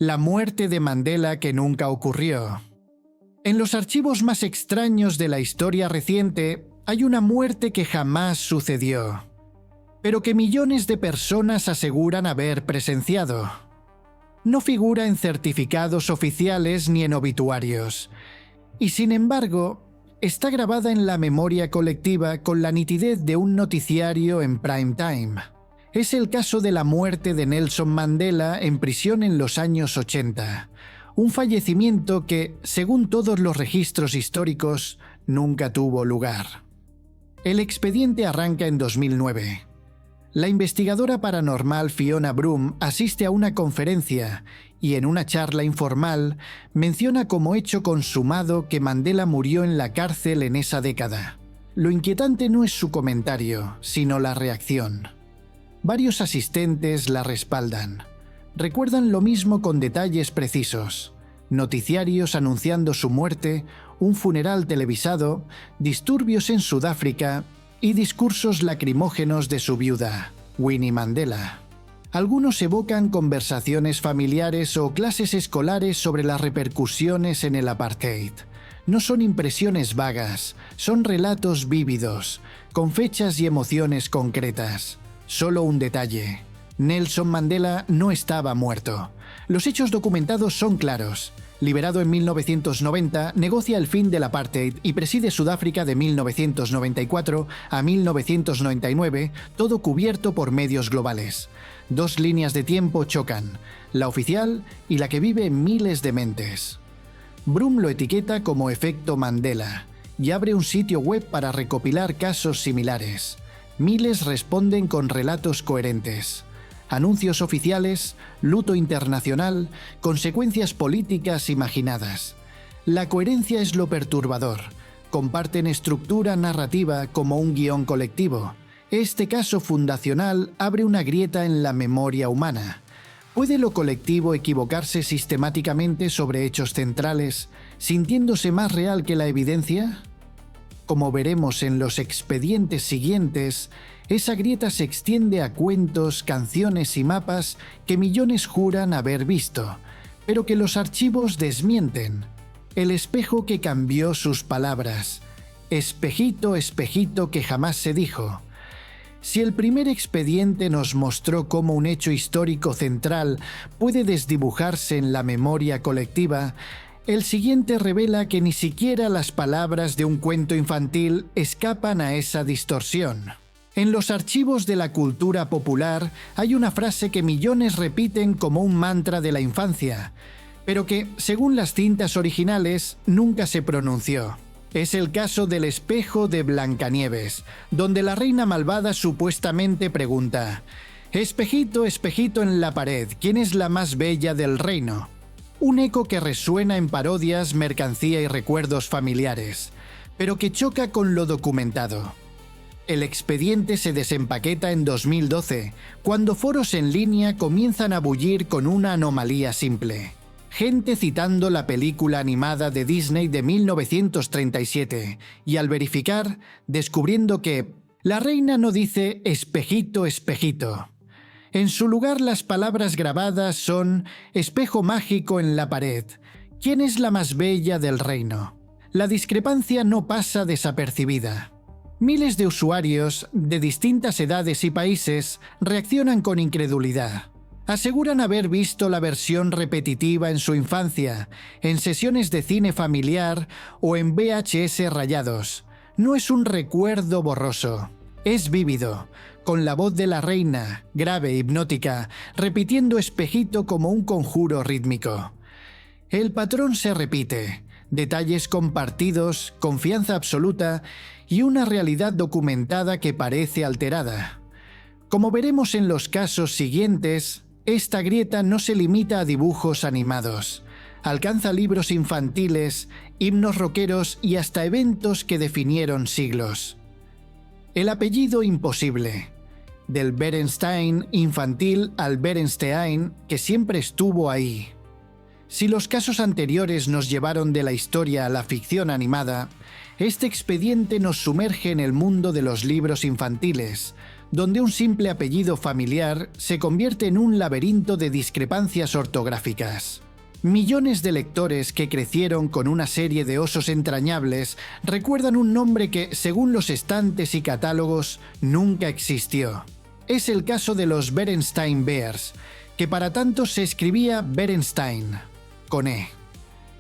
La muerte de Mandela que nunca ocurrió. En los archivos más extraños de la historia reciente hay una muerte que jamás sucedió, pero que millones de personas aseguran haber presenciado. No figura en certificados oficiales ni en obituarios, y sin embargo, está grabada en la memoria colectiva con la nitidez de un noticiario en prime time. Es el caso de la muerte de Nelson Mandela en prisión en los años 80, un fallecimiento que, según todos los registros históricos, nunca tuvo lugar. El expediente arranca en 2009. La investigadora paranormal Fiona Broom asiste a una conferencia y en una charla informal menciona como hecho consumado que Mandela murió en la cárcel en esa década. Lo inquietante no es su comentario, sino la reacción. Varios asistentes la respaldan. Recuerdan lo mismo con detalles precisos. Noticiarios anunciando su muerte, un funeral televisado, disturbios en Sudáfrica y discursos lacrimógenos de su viuda, Winnie Mandela. Algunos evocan conversaciones familiares o clases escolares sobre las repercusiones en el apartheid. No son impresiones vagas, son relatos vívidos, con fechas y emociones concretas. Solo un detalle: Nelson Mandela no estaba muerto. Los hechos documentados son claros. Liberado en 1990, negocia el fin del apartheid y preside Sudáfrica de 1994 a 1999, todo cubierto por medios globales. Dos líneas de tiempo chocan, la oficial y la que vive en miles de mentes. Broom lo etiqueta como efecto Mandela y abre un sitio web para recopilar casos similares. Miles responden con relatos coherentes. Anuncios oficiales, luto internacional, consecuencias políticas imaginadas. La coherencia es lo perturbador. Comparten estructura narrativa como un guión colectivo. Este caso fundacional abre una grieta en la memoria humana. ¿Puede lo colectivo equivocarse sistemáticamente sobre hechos centrales, sintiéndose más real que la evidencia? Como veremos en los expedientes siguientes, esa grieta se extiende a cuentos, canciones y mapas que millones juran haber visto, pero que los archivos desmienten. El espejo que cambió sus palabras. Espejito, espejito que jamás se dijo. Si el primer expediente nos mostró cómo un hecho histórico central puede desdibujarse en la memoria colectiva, el siguiente revela que ni siquiera las palabras de un cuento infantil escapan a esa distorsión. En los archivos de la cultura popular hay una frase que millones repiten como un mantra de la infancia, pero que, según las cintas originales, nunca se pronunció. Es el caso del espejo de Blancanieves, donde la reina malvada supuestamente pregunta: «Espejito, espejito en la pared, ¿quién es la más bella del reino?». Un eco que resuena en parodias, mercancía y recuerdos familiares, pero que choca con lo documentado. El expediente se desempaqueta en 2012, cuando foros en línea comienzan a bullir con una anomalía simple. Gente citando la película animada de Disney de 1937, y al verificar, descubriendo que la reina no dice «espejito, espejito». En su lugar, las palabras grabadas son «espejo mágico en la pared, ¿quién es la más bella del reino?». La discrepancia no pasa desapercibida. Miles de usuarios de distintas edades y países reaccionan con incredulidad. Aseguran haber visto la versión repetitiva en su infancia, en sesiones de cine familiar o en VHS rayados. No es un recuerdo borroso, es vívido, con la voz de la reina, grave, hipnótica, repitiendo espejito como un conjuro rítmico. El patrón se repite: detalles compartidos, confianza absoluta y una realidad documentada que parece alterada. Como veremos en los casos siguientes, esta grieta no se limita a dibujos animados. Alcanza libros infantiles, himnos rockeros y hasta eventos que definieron siglos. El apellido imposible. Del Berenstein infantil al Berenstein, que siempre estuvo ahí. Si los casos anteriores nos llevaron de la historia a la ficción animada, este expediente nos sumerge en el mundo de los libros infantiles, donde un simple apellido familiar se convierte en un laberinto de discrepancias ortográficas. Millones de lectores que crecieron con una serie de osos entrañables recuerdan un nombre que, según los estantes y catálogos, nunca existió. Es el caso de los Berenstein Bears, que para tantos se escribía Berenstein, con E,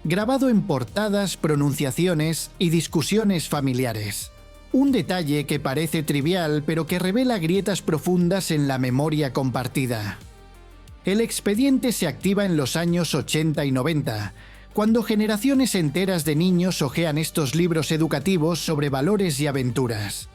grabado en portadas, pronunciaciones y discusiones familiares. Un detalle que parece trivial, pero que revela grietas profundas en la memoria compartida. El expediente se activa en los años 80 y 90, cuando generaciones enteras de niños hojean estos libros educativos sobre valores y aventuras.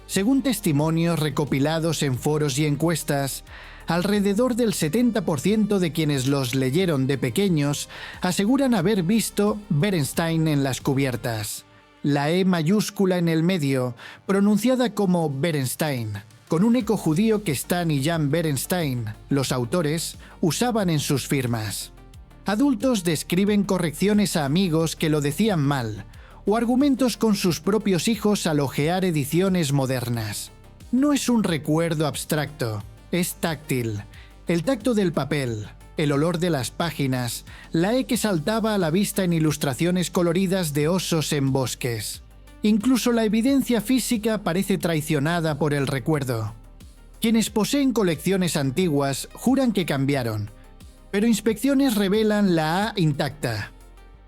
Según testimonios recopilados en foros y encuestas, alrededor del 70% de quienes los leyeron de pequeños aseguran haber visto Berenstein en las cubiertas. La E mayúscula en el medio, pronunciada como Berenstein, con un eco judío que Stan y Jan Berenstein, los autores, usaban en sus firmas. Adultos describen correcciones a amigos que lo decían mal, o argumentos con sus propios hijos al hojear ediciones modernas. No es un recuerdo abstracto, es táctil. El tacto del papel, el olor de las páginas, la E que saltaba a la vista en ilustraciones coloridas de osos en bosques. Incluso la evidencia física parece traicionada por el recuerdo. Quienes poseen colecciones antiguas juran que cambiaron, pero inspecciones revelan la A intacta.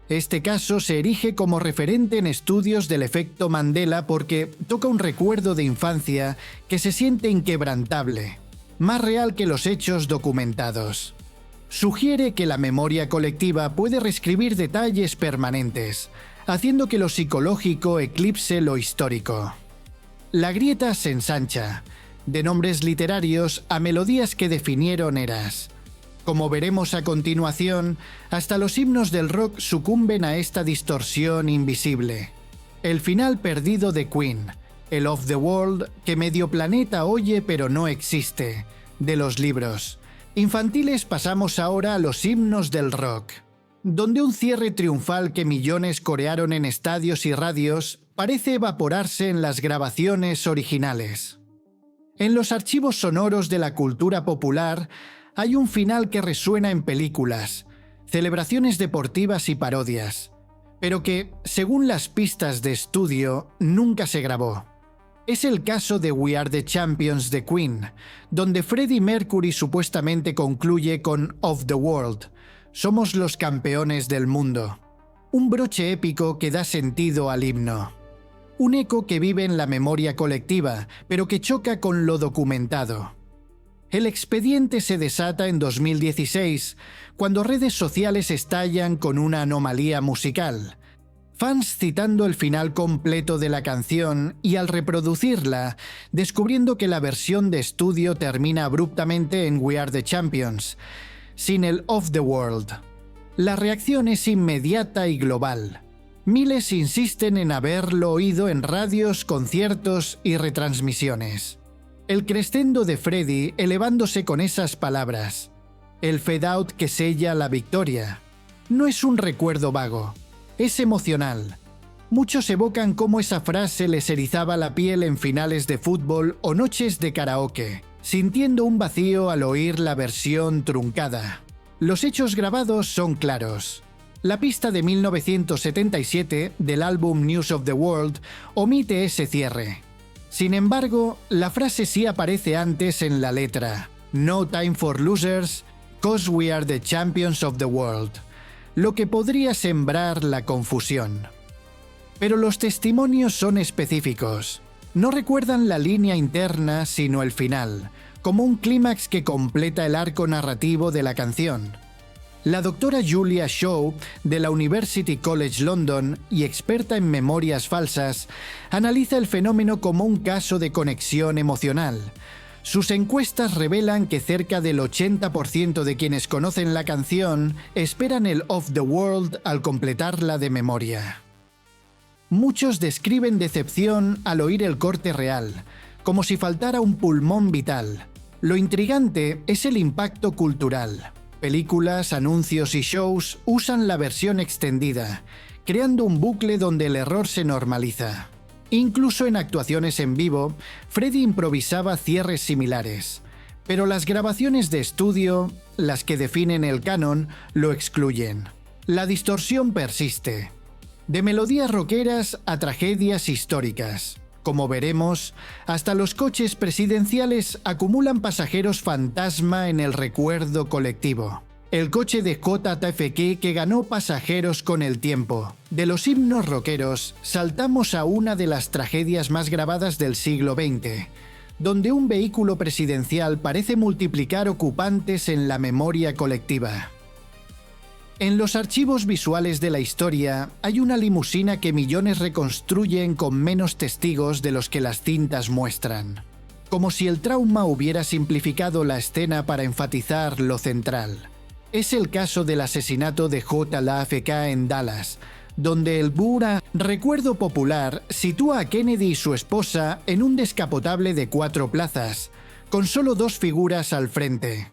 Este caso se erige como referente en estudios del efecto Mandela porque toca un recuerdo de infancia que se siente inquebrantable, más real que los hechos documentados. Sugiere que la memoria colectiva puede reescribir detalles permanentes, haciendo que lo psicológico eclipse lo histórico. La grieta se ensancha, de nombres literarios a melodías que definieron eras. Como veremos a continuación, hasta los himnos del rock sucumben a esta distorsión invisible. El final perdido de Queen, el Of the World que medio planeta oye pero no existe, de los libros. Infantiles pasamos ahora a los himnos del rock, donde un cierre triunfal que millones corearon en estadios y radios parece evaporarse en las grabaciones originales. En los archivos sonoros de la cultura popular hay un final que resuena en películas, celebraciones deportivas y parodias, pero que, según las pistas de estudio, nunca se grabó. Es el caso de We Are the Champions de Queen, donde Freddie Mercury supuestamente concluye con Of the World, somos los campeones del mundo. Un broche épico que da sentido al himno. Un eco que vive en la memoria colectiva, pero que choca con lo documentado. El expediente se desata en 2016, cuando redes sociales estallan con una anomalía musical. Fans citando el final completo de la canción y al reproducirla, descubriendo que la versión de estudio termina abruptamente en We Are the Champions, sin el Of the World. La reacción es inmediata y global. Miles insisten en haberlo oído en radios, conciertos y retransmisiones. El crescendo de Freddie elevándose con esas palabras. El fade out que sella la victoria. No es un recuerdo vago. Es emocional. Muchos evocan cómo esa frase les erizaba la piel en finales de fútbol o noches de karaoke, sintiendo un vacío al oír la versión truncada. Los hechos grabados son claros. La pista de 1977 del álbum News of the World omite ese cierre. Sin embargo, la frase sí aparece antes en la letra. No time for losers, 'cause we are the champions of the world. Lo que podría sembrar la confusión. Pero los testimonios son específicos. No recuerdan la línea interna, sino el final, como un clímax que completa el arco narrativo de la canción. La doctora Julia Shaw, de la University College London y experta en memorias falsas, analiza el fenómeno como un caso de conexión emocional. Sus encuestas revelan que cerca del 80% de quienes conocen la canción esperan el Of the World al completarla de memoria. Muchos describen decepción al oír el corte real, como si faltara un pulmón vital. Lo intrigante es el impacto cultural. Películas, anuncios y shows usan la versión extendida, creando un bucle donde el error se normaliza. Incluso en actuaciones en vivo, Freddie improvisaba cierres similares, pero las grabaciones de estudio, las que definen el canon, lo excluyen. La distorsión persiste. De melodías rockeras a tragedias históricas. Como veremos, hasta los coches presidenciales acumulan pasajeros fantasma en el recuerdo colectivo. El coche de JFK que ganó pasajeros con el tiempo. De los himnos rockeros, saltamos a una de las tragedias más grabadas del siglo XX, donde un vehículo presidencial parece multiplicar ocupantes en la memoria colectiva. En los archivos visuales de la historia hay una limusina que millones reconstruyen con menos testigos de los que las cintas muestran. Como si el trauma hubiera simplificado la escena para enfatizar lo central. Es el caso del asesinato de JFK en Dallas, donde el Bura recuerdo popular sitúa a Kennedy y su esposa en un descapotable de 4 plazas, con solo 2 figuras al frente.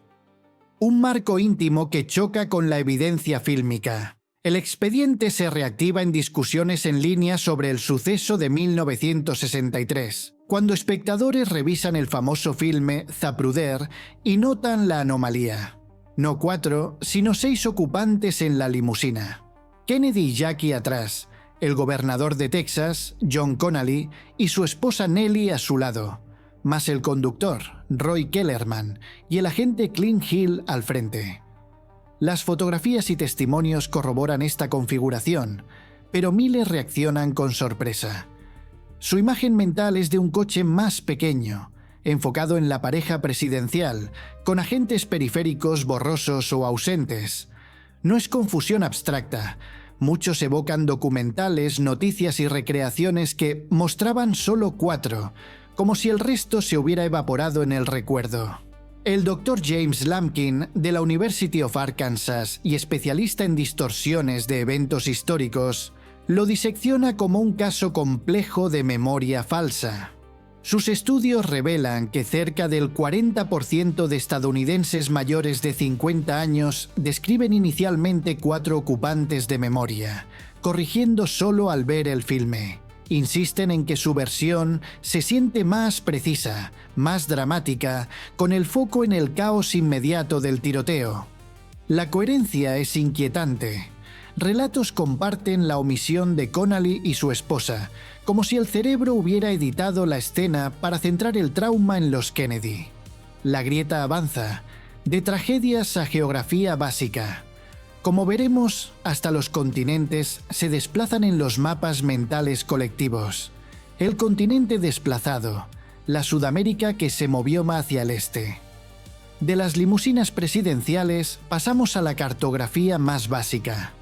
Un marco íntimo que choca con la evidencia fílmica. El expediente se reactiva en discusiones en línea sobre el suceso de 1963, cuando espectadores revisan el famoso filme Zapruder y notan la anomalía. No 4, sino 6 ocupantes en la limusina. Kennedy y Jackie atrás, el gobernador de Texas, John Connally, y su esposa Nellie a su lado, más el conductor, Roy Kellerman, y el agente Clint Hill al frente. Las fotografías y testimonios corroboran esta configuración, pero miles reaccionan con sorpresa. Su imagen mental es de un coche más pequeño, enfocado en la pareja presidencial, con agentes periféricos borrosos o ausentes. No es confusión abstracta. Muchos evocan documentales, noticias y recreaciones que mostraban solo 4, como si el resto se hubiera evaporado en el recuerdo. El Dr. James Lampkin, de la University of Arkansas y especialista en distorsiones de eventos históricos, lo disecciona como un caso complejo de memoria falsa. Sus estudios revelan que cerca del 40% de estadounidenses mayores de 50 años describen inicialmente 4 ocupantes de memoria, corrigiendo solo al ver el filme. Insisten en que su versión se siente más precisa, más dramática, con el foco en el caos inmediato del tiroteo. La coherencia es inquietante. Relatos comparten la omisión de Connally y su esposa, como si el cerebro hubiera editado la escena para centrar el trauma en los Kennedy. La grieta avanza, de tragedias a geografía básica. Como veremos, hasta los continentes se desplazan en los mapas mentales colectivos. El continente desplazado, la Sudamérica que se movió más hacia el este. De las limusinas presidenciales pasamos a la cartografía más básica,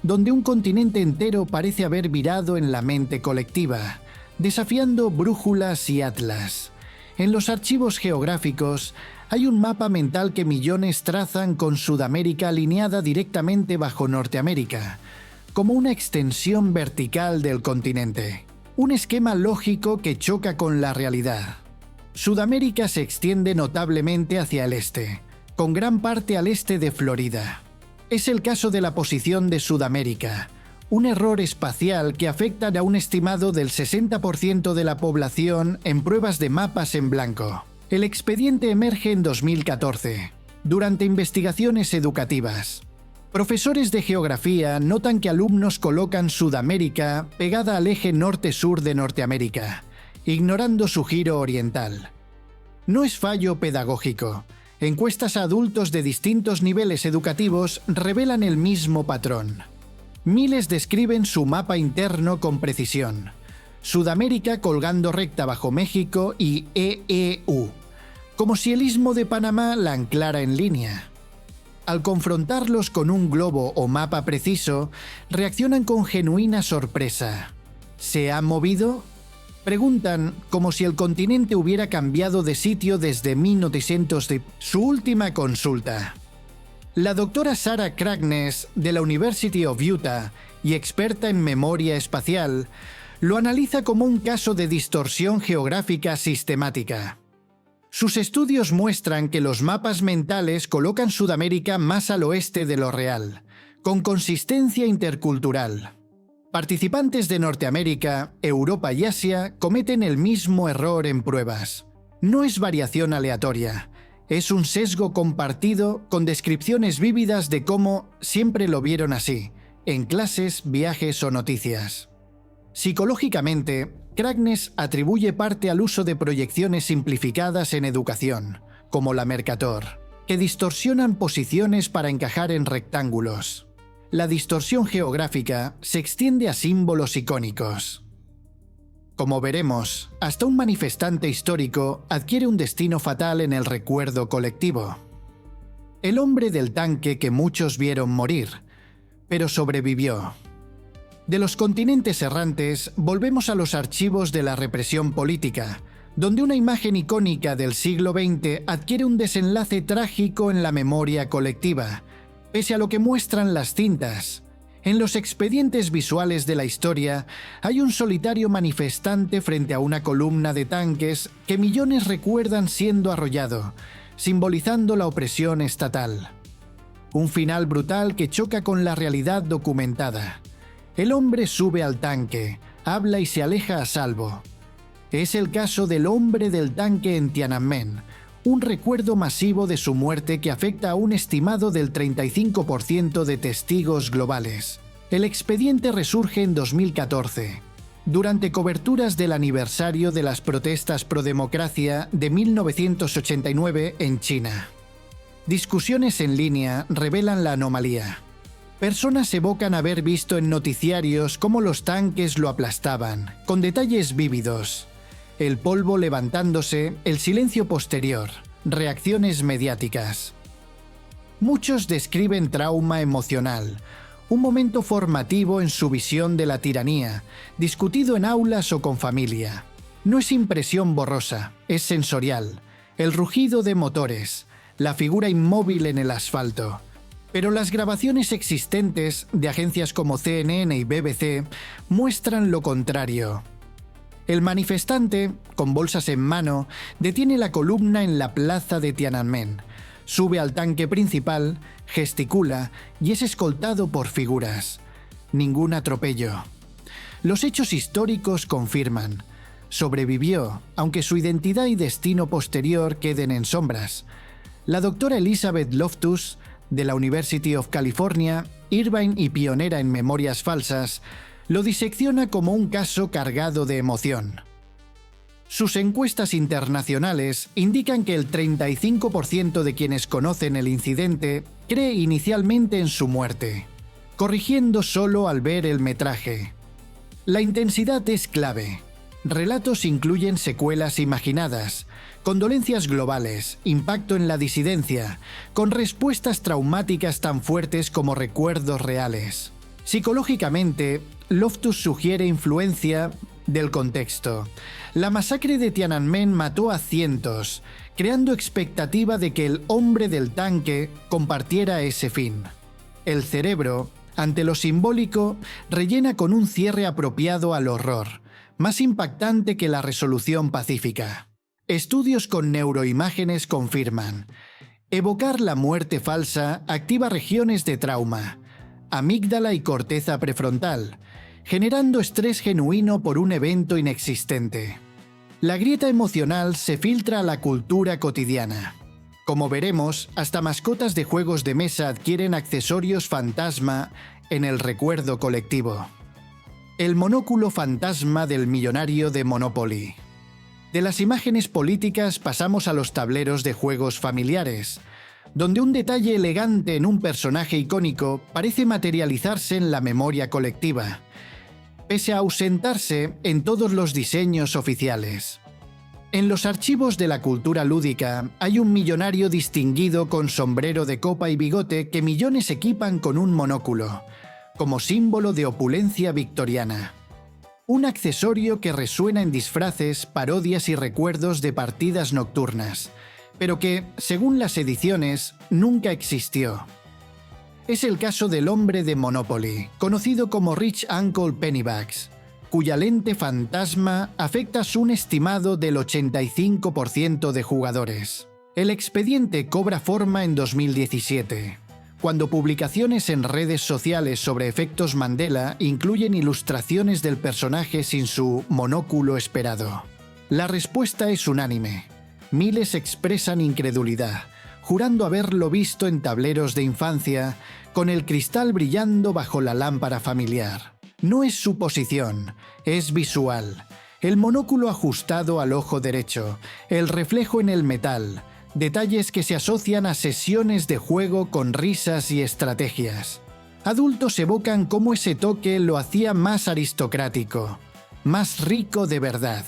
donde un continente entero parece haber virado en la mente colectiva, desafiando brújulas y atlas. En los archivos geográficos hay un mapa mental que millones trazan con Sudamérica alineada directamente bajo Norteamérica, como una extensión vertical del continente. Un esquema lógico que choca con la realidad. Sudamérica se extiende notablemente hacia el este, con gran parte al este de Florida. Es el caso de la posición de Sudamérica, un error espacial que afecta a un estimado del 60% de la población en pruebas de mapas en blanco. El expediente emerge en 2014, durante investigaciones educativas. Profesores de geografía notan que alumnos colocan Sudamérica pegada al eje norte-sur de Norteamérica, ignorando su giro oriental. No es fallo pedagógico. Encuestas a adultos de distintos niveles educativos revelan el mismo patrón. Miles describen su mapa interno con precisión. Sudamérica colgando recta bajo México y EEU, como si el istmo de Panamá la anclara en línea. Al confrontarlos con un globo o mapa preciso, reaccionan con genuina sorpresa. ¿Se ha movido? Preguntan como si el continente hubiera cambiado de sitio desde 1900 de su última consulta. La doctora Sarah Crackness, de la University of Utah y experta en memoria espacial, lo analiza como un caso de distorsión geográfica sistemática. Sus estudios muestran que los mapas mentales colocan Sudamérica más al oeste de lo real, con consistencia intercultural. Participantes de Norteamérica, Europa y Asia cometen el mismo error en pruebas. No es variación aleatoria, es un sesgo compartido con descripciones vívidas de cómo siempre lo vieron así, en clases, viajes o noticias. Psicológicamente, Crackness atribuye parte al uso de proyecciones simplificadas en educación, como la Mercator, que distorsionan posiciones para encajar en rectángulos. La distorsión geográfica se extiende a símbolos icónicos. Como veremos, hasta un manifestante histórico adquiere un destino fatal en el recuerdo colectivo. El hombre del tanque que muchos vieron morir, pero sobrevivió. De los continentes errantes, volvemos a los archivos de la represión política, donde una imagen icónica del siglo XX adquiere un desenlace trágico en la memoria colectiva, pese a lo que muestran las cintas. En los expedientes visuales de la historia, hay un solitario manifestante frente a una columna de tanques que millones recuerdan siendo arrollado, simbolizando la opresión estatal. Un final brutal que choca con la realidad documentada. El hombre sube al tanque, habla y se aleja a salvo. Es el caso del hombre del tanque en Tiananmen, un recuerdo masivo de su muerte que afecta a un estimado del 35% de testigos globales. El expediente resurge en 2014, durante coberturas del aniversario de las protestas pro democracia de 1989 en China. Discusiones en línea revelan la anomalía. Personas evocan haber visto en noticiarios cómo los tanques lo aplastaban, con detalles vívidos. El polvo levantándose, el silencio posterior, reacciones mediáticas. Muchos describen trauma emocional, un momento formativo en su visión de la tiranía, discutido en aulas o con familia. No es impresión borrosa, es sensorial, el rugido de motores, la figura inmóvil en el asfalto. Pero las grabaciones existentes de agencias como CNN y BBC muestran lo contrario. El manifestante, con bolsas en mano, detiene la columna en la plaza de Tiananmen, sube al tanque principal, gesticula y es escoltado por figuras. Ningún atropello. Los hechos históricos confirman. Sobrevivió, aunque su identidad y destino posterior queden en sombras. La doctora Elizabeth Loftus, de la University of California, Irvine y pionera en memorias falsas, lo disecciona como un caso cargado de emoción. Sus encuestas internacionales indican que el 35% de quienes conocen el incidente cree inicialmente en su muerte, corrigiendo solo al ver el metraje. La intensidad es clave. Relatos incluyen secuelas imaginadas, condolencias globales, impacto en la disidencia, con respuestas traumáticas tan fuertes como recuerdos reales. Psicológicamente, Loftus sugiere influencia del contexto. La masacre de Tiananmen mató a cientos, creando expectativa de que el hombre del tanque compartiera ese fin. El cerebro, ante lo simbólico, rellena con un cierre apropiado al horror, más impactante que la resolución pacífica. Estudios con neuroimágenes confirman: evocar la muerte falsa activa regiones de trauma, amígdala y corteza prefrontal, generando estrés genuino por un evento inexistente. La grieta emocional se filtra a la cultura cotidiana. Como veremos, hasta mascotas de juegos de mesa adquieren accesorios fantasma en el recuerdo colectivo. El monóculo fantasma del millonario de Monopoly. De las imágenes políticas pasamos a los tableros de juegos familiares, donde un detalle elegante en un personaje icónico parece materializarse en la memoria colectiva, pese a ausentarse en todos los diseños oficiales. En los archivos de la cultura lúdica hay un millonario distinguido con sombrero de copa y bigote que millones equipan con un monóculo, como símbolo de opulencia victoriana. Un accesorio que resuena en disfraces, parodias y recuerdos de partidas nocturnas, pero que, según las ediciones, nunca existió. Es el caso del hombre de Monopoly, conocido como Rich Uncle Pennybags, cuya lente fantasma afecta a un estimado del 85% de jugadores. El expediente cobra forma en 2017. cuando publicaciones en redes sociales sobre efectos Mandela incluyen ilustraciones del personaje sin su monóculo esperado. La respuesta es unánime. Miles expresan incredulidad, jurando haberlo visto en tableros de infancia, con el cristal brillando bajo la lámpara familiar. No es suposición, es visual. El monóculo ajustado al ojo derecho, el reflejo en el metal, detalles que se asocian a sesiones de juego con risas y estrategias. Adultos evocan cómo ese toque lo hacía más aristocrático, más rico de verdad.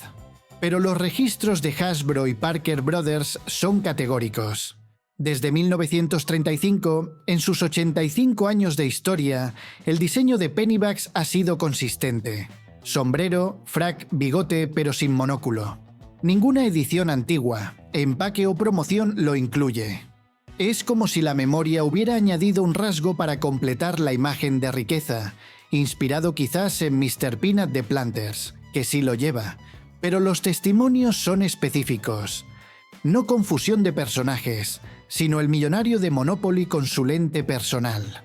Pero los registros de Hasbro y Parker Brothers son categóricos. Desde 1935, en sus 85 años de historia, el diseño de Pennybags ha sido consistente. Sombrero, frac, bigote, pero sin monóculo. Ninguna edición antigua, empaque o promoción lo incluye. Es como si la memoria hubiera añadido un rasgo para completar la imagen de riqueza, inspirado quizás en Mr. Peanut de Planters, que sí lo lleva. Pero los testimonios son específicos. No confusión de personajes, sino el millonario de Monopoly con su lente personal.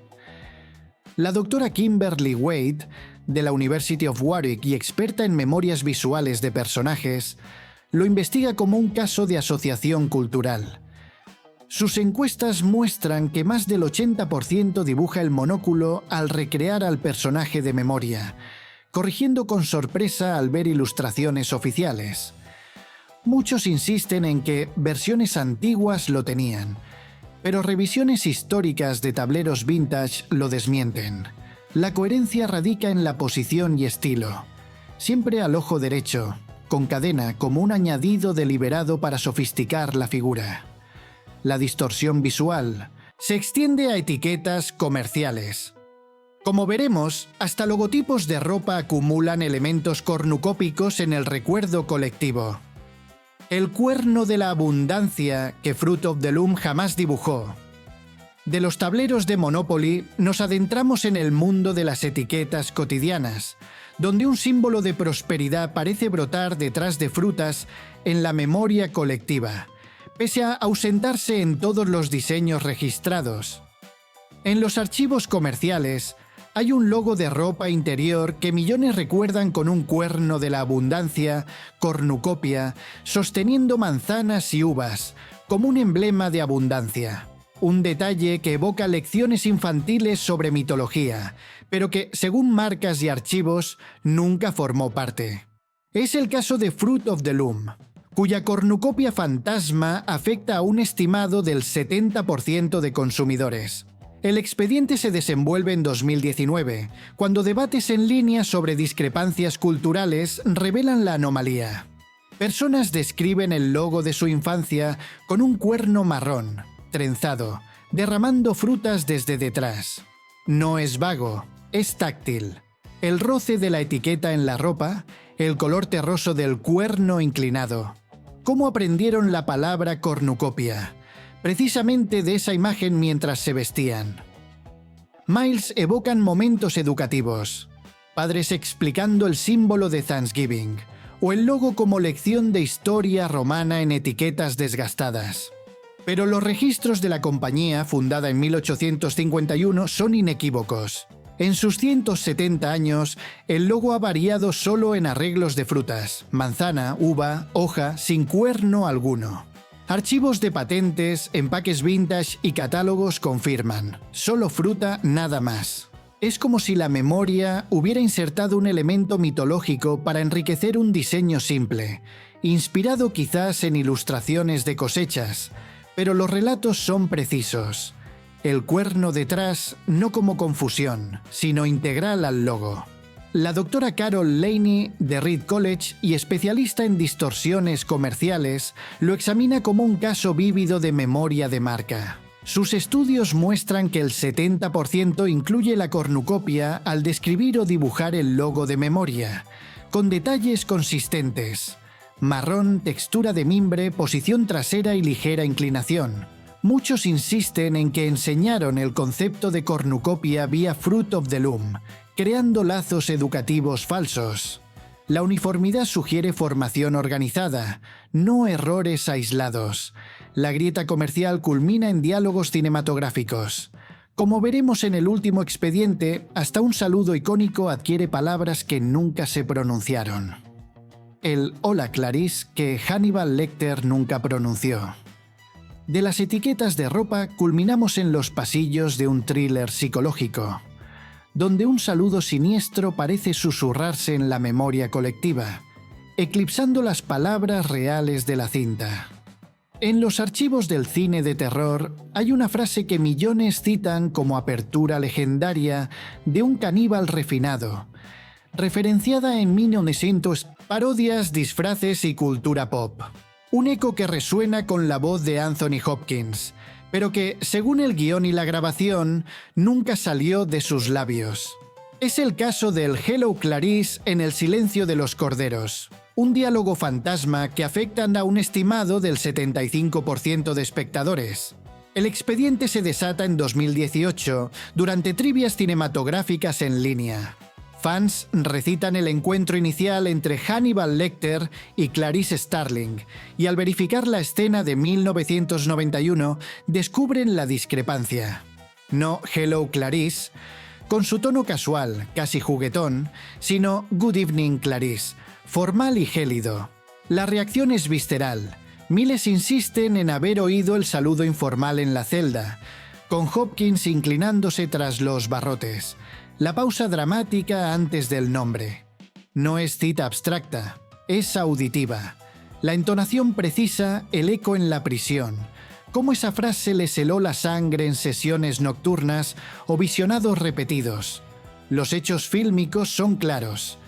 La doctora Kimberly Wade, de la University of Warwick y experta en memorias visuales de personajes, lo investiga como un caso de asociación cultural. Sus encuestas muestran que más del 80% dibuja el monóculo al recrear al personaje de memoria, corrigiendo con sorpresa al ver ilustraciones oficiales. Muchos insisten en que versiones antiguas lo tenían, pero revisiones históricas de tableros vintage lo desmienten. La coherencia radica en la posición y estilo, siempre al ojo derecho, con cadena como un añadido deliberado para sofisticar la figura. La distorsión visual se extiende a etiquetas comerciales. Como veremos, hasta logotipos de ropa acumulan elementos cornucópicos en el recuerdo colectivo. El cuerno de la abundancia que Fruit of the Loom jamás dibujó. De los tableros de Monopoly nos adentramos en el mundo de las etiquetas cotidianas, donde un símbolo de prosperidad parece brotar detrás de frutas en la memoria colectiva, pese a ausentarse en todos los diseños registrados. En los archivos comerciales hay un logo de ropa interior que millones recuerdan con un cuerno de la abundancia, cornucopia, sosteniendo manzanas y uvas, como un emblema de abundancia. Un detalle que evoca lecciones infantiles sobre mitología, pero que, según marcas y archivos, nunca formó parte. Es el caso de Fruit of the Loom, cuya cornucopia fantasma afecta a un estimado del 70% de consumidores. El expediente se desenvuelve en 2019, cuando debates en línea sobre discrepancias culturales revelan la anomalía. Personas describen el logo de su infancia con un cuerno marrón, trenzado, derramando frutas desde detrás. No es vago, es táctil. El roce de la etiqueta en la ropa, el color terroso del cuerno inclinado. ¿Cómo aprendieron la palabra cornucopia? Precisamente de esa imagen mientras se vestían. Miles evocan momentos educativos. Padres explicando el símbolo de Thanksgiving, o el logo como lección de historia romana en etiquetas desgastadas. Pero los registros de la compañía, fundada en 1851, son inequívocos. En sus 170 años, el logo ha variado solo en arreglos de frutas, manzana, uva, hoja, sin cuerno alguno. Archivos de patentes, empaques vintage y catálogos confirman. Solo fruta, nada más. Es como si la memoria hubiera insertado un elemento mitológico para enriquecer un diseño simple, inspirado quizás en ilustraciones de cosechas, pero los relatos son precisos. El cuerno detrás no como confusión, sino integral al logo. La doctora Carol Laney, de Reed College y especialista en distorsiones comerciales, lo examina como un caso vívido de memoria de marca. Sus estudios muestran que el 70% incluye la cornucopia al describir o dibujar el logo de memoria, con detalles consistentes. Marrón, textura de mimbre, posición trasera y ligera inclinación. Muchos insisten en que enseñaron el concepto de cornucopia vía Fruit of the Loom, creando lazos educativos falsos. La uniformidad sugiere formación organizada, no errores aislados. La grieta comercial culmina en diálogos cinematográficos. Como veremos en el último expediente, hasta un saludo icónico adquiere palabras que nunca se pronunciaron. El "Hola Clarice" que Hannibal Lecter nunca pronunció. De las etiquetas de ropa culminamos en los pasillos de un thriller psicológico, donde un saludo siniestro parece susurrarse en la memoria colectiva, eclipsando las palabras reales de la cinta. En los archivos del cine de terror hay una frase que millones citan como apertura legendaria de un caníbal refinado, referenciada en 1900, parodias, disfraces y cultura pop. Un eco que resuena con la voz de Anthony Hopkins, pero que, según el guión y la grabación, nunca salió de sus labios. Es el caso del "Hello Clarice" en El silencio de los corderos, un diálogo fantasma que afecta a un estimado del 75% de espectadores. El expediente se desata en 2018 durante trivias cinematográficas en línea. Fans recitan el encuentro inicial entre Hannibal Lecter y Clarice Starling, y al verificar la escena de 1991 descubren la discrepancia. No "Hello Clarice", con su tono casual, casi juguetón, sino "Good evening Clarice", formal y gélido. La reacción es visceral. Miles insisten en haber oído el saludo informal en la celda, con Hopkins inclinándose tras los barrotes. La pausa dramática antes del nombre. No es cita abstracta, es auditiva. La entonación precisa, el eco en la prisión. Cómo esa frase les heló la sangre en sesiones nocturnas o visionados repetidos. Los hechos fílmicos son claros.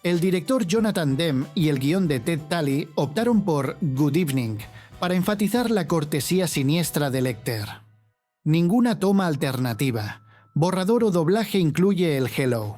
El director Jonathan Demme y el guión de Ted Talley optaron por "Good evening" para enfatizar la cortesía siniestra de Lecter. Ninguna toma alternativa. Borrador o doblaje incluye el "hello".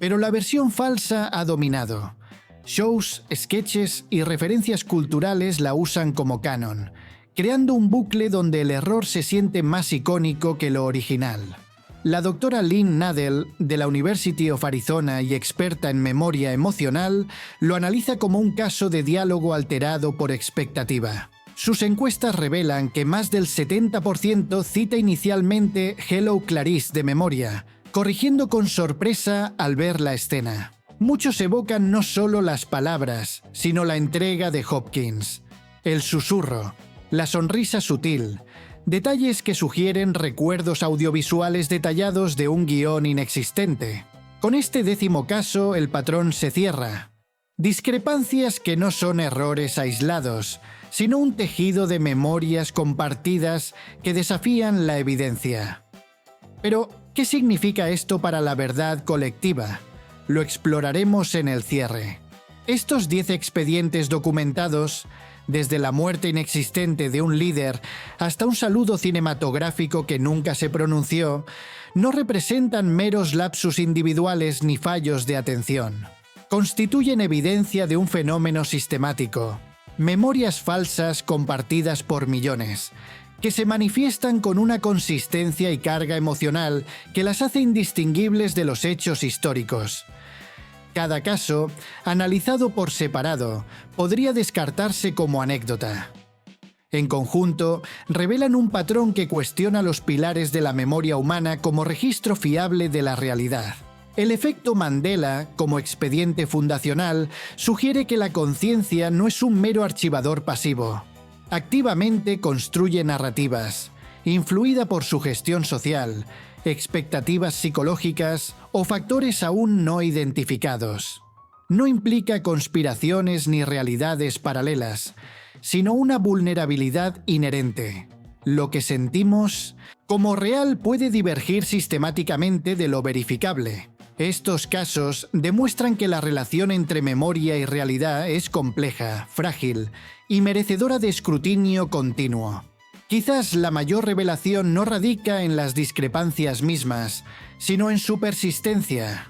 Pero la versión falsa ha dominado. Shows, sketches y referencias culturales la usan como canon, creando un bucle donde el error se siente más icónico que lo original. La doctora Lynn Nadel, de la University of Arizona y experta en memoria emocional, lo analiza como un caso de diálogo alterado por expectativa. Sus encuestas revelan que más del 70% cita inicialmente "Hello Clarice" de memoria, corrigiendo con sorpresa al ver la escena. Muchos evocan no solo las palabras, sino la entrega de Hopkins, el susurro, la sonrisa sutil, detalles que sugieren recuerdos audiovisuales detallados de un guión inexistente. Con este 10º caso, el patrón se cierra. Discrepancias que no son errores aislados, sino un tejido de memorias compartidas que desafían la evidencia. Pero, ¿qué significa esto para la verdad colectiva? Lo exploraremos en el cierre. Estos 10 expedientes documentados, desde la muerte inexistente de un líder hasta un saludo cinematográfico que nunca se pronunció, no representan meros lapsus individuales ni fallos de atención. Constituyen evidencia de un fenómeno sistemático. Memorias falsas compartidas por millones, que se manifiestan con una consistencia y carga emocional que las hace indistinguibles de los hechos históricos. Cada caso, analizado por separado, podría descartarse como anécdota. En conjunto, revelan un patrón que cuestiona los pilares de la memoria humana como registro fiable de la realidad. El efecto Mandela, como expediente fundacional, sugiere que la conciencia no es un mero archivador pasivo. Activamente construye narrativas, influida por su gestión social, expectativas psicológicas o factores aún no identificados. No implica conspiraciones ni realidades paralelas, sino una vulnerabilidad inherente. Lo que sentimos como real puede divergir sistemáticamente de lo verificable. Estos casos demuestran que la relación entre memoria y realidad es compleja, frágil y merecedora de escrutinio continuo. Quizás la mayor revelación no radica en las discrepancias mismas, sino en su persistencia.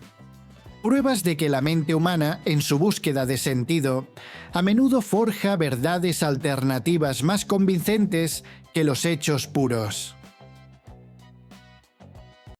Pruebas de que la mente humana, en su búsqueda de sentido, a menudo forja verdades alternativas más convincentes que los hechos puros.